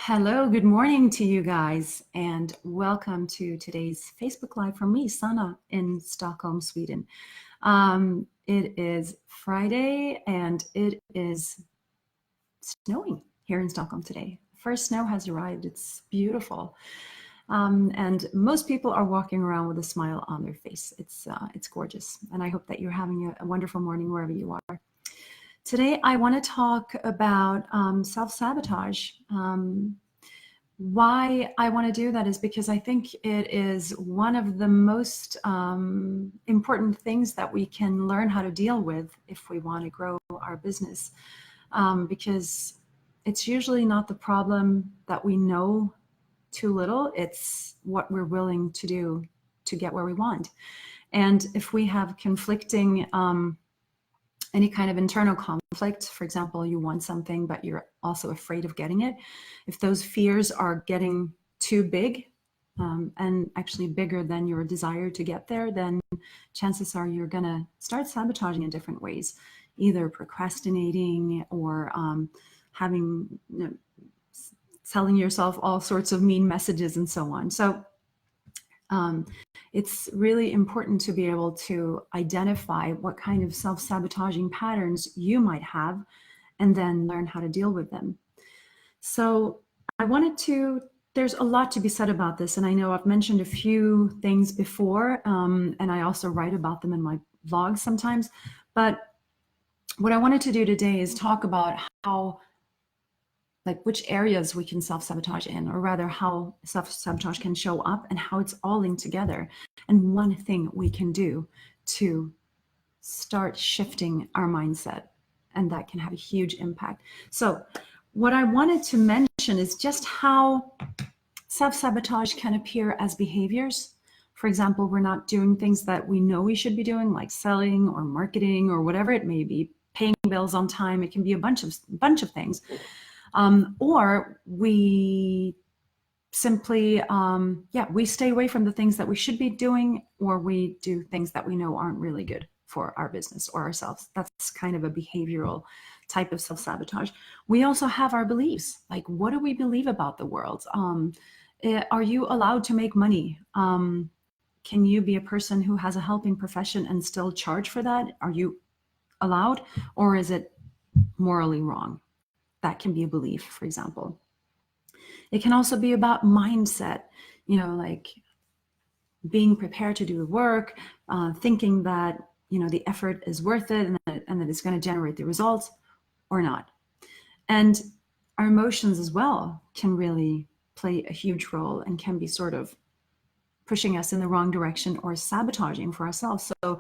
Hello, good morning to you guys, and welcome to today's Facebook Live from me, Sanna, in Stockholm, Sweden. It is Friday, and it is snowing here in Stockholm today. First snow has arrived. It's beautiful. And most people are walking around with a smile on their face. It's gorgeous, and I hope that you're having a wonderful morning wherever you are. Today, I want to talk about self-sabotage. Why I want to do that is because I think it is one of the most important things that we can learn how to deal with if we want to grow our business. Because it's usually not the problem that we know too little, it's what we're willing to do to get where we want. And if we have conflicting any kind of internal conflict, for example, you want something, but you're also afraid of getting it. If those fears are getting too big and actually bigger than your desire to get there, then chances are you're going to start sabotaging in different ways, either procrastinating or telling yourself all sorts of mean messages and so on. So it's really important to be able to identify what kind of self-sabotaging patterns you might have and then learn how to deal with them. So there's a lot to be said about this, and I know I've mentioned a few things before, and I also write about them in my vlogs sometimes, but what I wanted to do today is talk about which areas we can self-sabotage in, or rather how self-sabotage can show up and how it's all linked together. And one thing we can do to start shifting our mindset, and that can have a huge impact. So what I wanted to mention is just how self-sabotage can appear as behaviors. For example, we're not doing things that we know we should be doing, like selling or marketing or whatever it may be, paying bills on time. It can be a bunch of things. Or we simply, we stay away from the things that we should be doing, or we do things that we know aren't really good for our business or ourselves. That's kind of a behavioral type of self-sabotage. We also have our beliefs. Like, what do we believe about the world? Are you allowed to make money? Can you be a person who has a helping profession and still charge for that? Are you allowed, or is it morally wrong? That can be a belief, for example. It can also be about mindset, like being prepared to do the work, thinking that, the effort is worth it and that it's going to generate the results or not. And our emotions as well can really play a huge role and can be sort of pushing us in the wrong direction or sabotaging for ourselves. So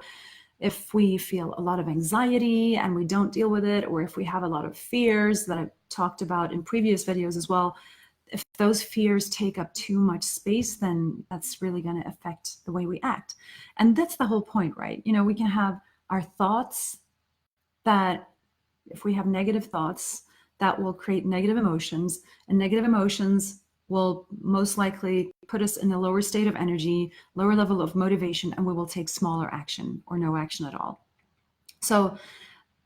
if we feel a lot of anxiety and we don't deal with it, or if we have a lot of fears that I've talked about in previous videos as well, if those fears take up too much space, then that's really going to affect the way we act. And that's the whole point, right? We can have our thoughts that, if we have negative thoughts, that will create negative emotions, and negative emotions will most likely put us in a lower state of energy, lower level of motivation, and we will take smaller action or no action at all. So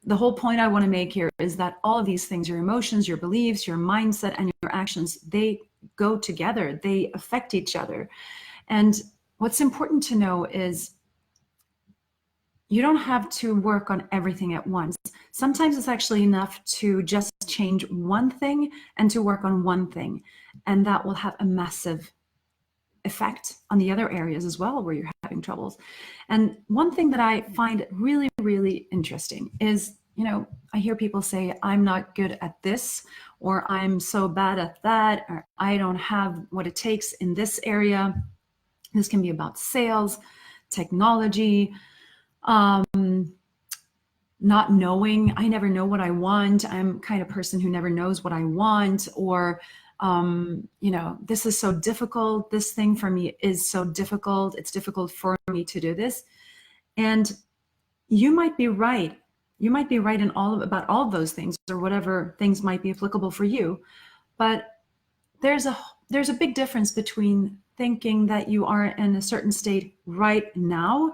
the whole point I want to make here is that all of these things, your emotions, your beliefs, your mindset, and your actions, they go together, they affect each other. And what's important to know is you don't have to work on everything at once. Sometimes it's actually enough to just change one thing and to work on one thing, and that will have a massive effect on the other areas as well where you're having troubles. And one thing that I find really, really interesting is, I hear people say, I'm not good at this, or I'm so bad at that, or I don't have what it takes in this area. This can be about sales, technology, not knowing. I never know what I want. I'm kind of person who never knows what I want, or this is so difficult. This thing for me is so difficult. It's difficult for me to do this. And you might be right. You might be right in about all of those things, or whatever things might be applicable for you. But there's a big difference between thinking that you are in a certain state right now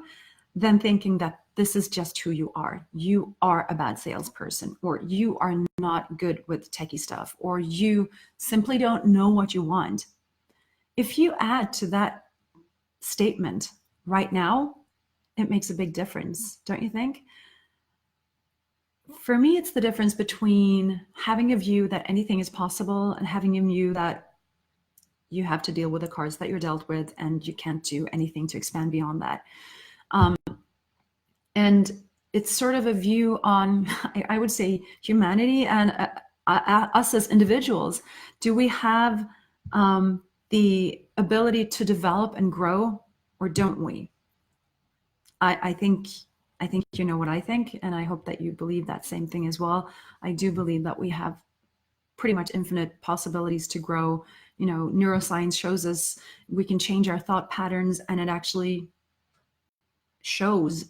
than thinking that this is just who you are. You are a bad salesperson, or you are not good with techie stuff, or you simply don't know what you want. If you add to that statement right now, it makes a big difference, don't you think? For me, it's the difference between having a view that anything is possible and having a view that you have to deal with the cards that you're dealt with and you can't do anything to expand beyond that. And it's sort of a view on, I would say, humanity and us as individuals. Do we have the ability to develop and grow, or don't we? I think you know what I think, and I hope that you believe that same thing as well. I do believe that we have pretty much infinite possibilities to grow. You know, neuroscience shows us we can change our thought patterns, and it actually shows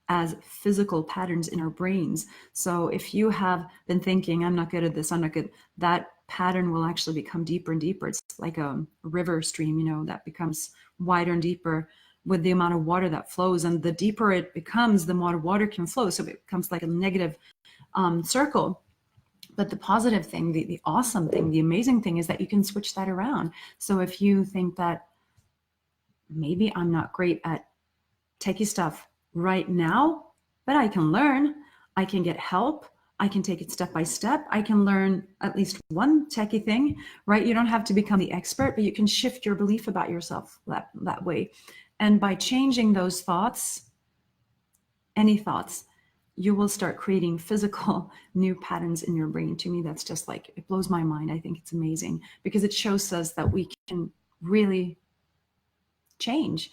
as physical patterns in our brains. So if you have been thinking, I'm not good at this, I'm not good, that pattern will actually become deeper and deeper. It's like a river stream, you know, that becomes wider and deeper with the amount of water that flows. And the deeper it becomes, the more water can flow. So it becomes like a negative circle. But the positive thing, the awesome thing, the amazing thing is that you can switch that around. So if you think that maybe I'm not great at techie stuff right now, but I can learn, I can get help, I can take it step by step, I can learn at least one techie thing, right? You don't have to become the expert, but you can shift your belief about yourself that way. And by changing those thoughts, any thoughts, you will start creating physical new patterns in your brain. To me, that's just like, it blows my mind. I think it's amazing because it shows us that we can really change.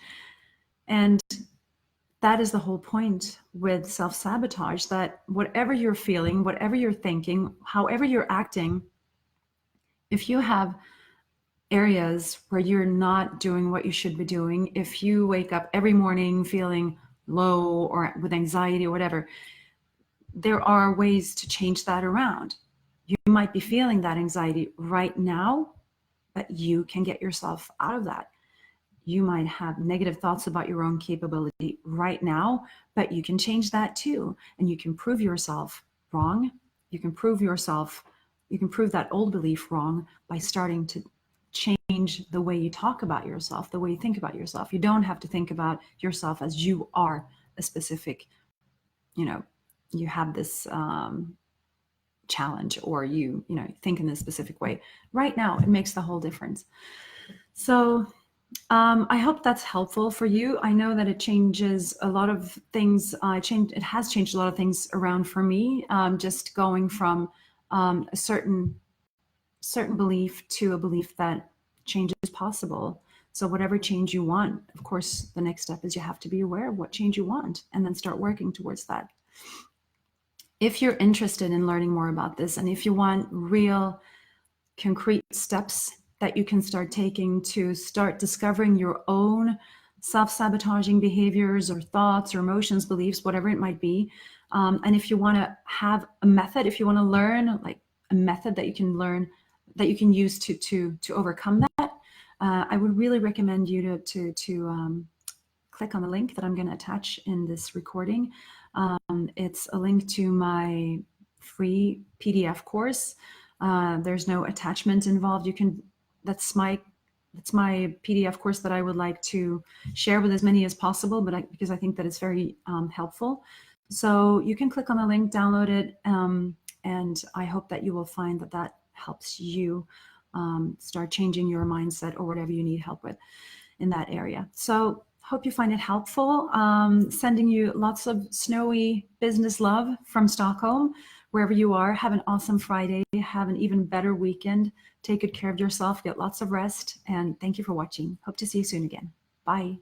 And that is the whole point with self-sabotage, that whatever you're feeling, whatever you're thinking, however you're acting, if you have areas where you're not doing what you should be doing, if you wake up every morning feeling low or with anxiety or whatever, there are ways to change that around. You might be feeling that anxiety right now, but you can get yourself out of that. You might have negative thoughts about your own capability right now, but you can change that too. And you can prove yourself wrong. You can prove that old belief wrong by starting to change the way you talk about yourself, the way you think about yourself. You don't have to think about yourself as you are a specific, you know, you have this challenge, or you think in a specific way. Right now, it makes the whole difference. So I hope that's helpful for you. I know that it changes a lot of things. It has changed a lot of things around for me, just going from a certain belief to a belief that change is possible. So whatever change you want, of course, the next step is you have to be aware of what change you want and then start working towards that. If you're interested in learning more about this, and if you want real concrete steps that you can start taking to start discovering your own self-sabotaging behaviors or thoughts or emotions, beliefs, whatever it might be. And if you want to have a method, if you want to learn like a method that you can learn, that you can use to overcome that, I would really recommend you to click on the link that I'm going to attach in this recording. It's a link to my free PDF course. There's no attachment involved. That's my PDF course that I would like to share with as many as possible, because I think that it's very helpful. So you can click on the link, download it, and I hope that you will find that helps you start changing your mindset or whatever you need help with in that area. So hope you find it helpful. Sending you lots of snowy business love from Stockholm. Wherever you are, have an awesome Friday. Have an even better weekend. Take good care of yourself. Get lots of rest. And thank you for watching. Hope to see you soon again. Bye.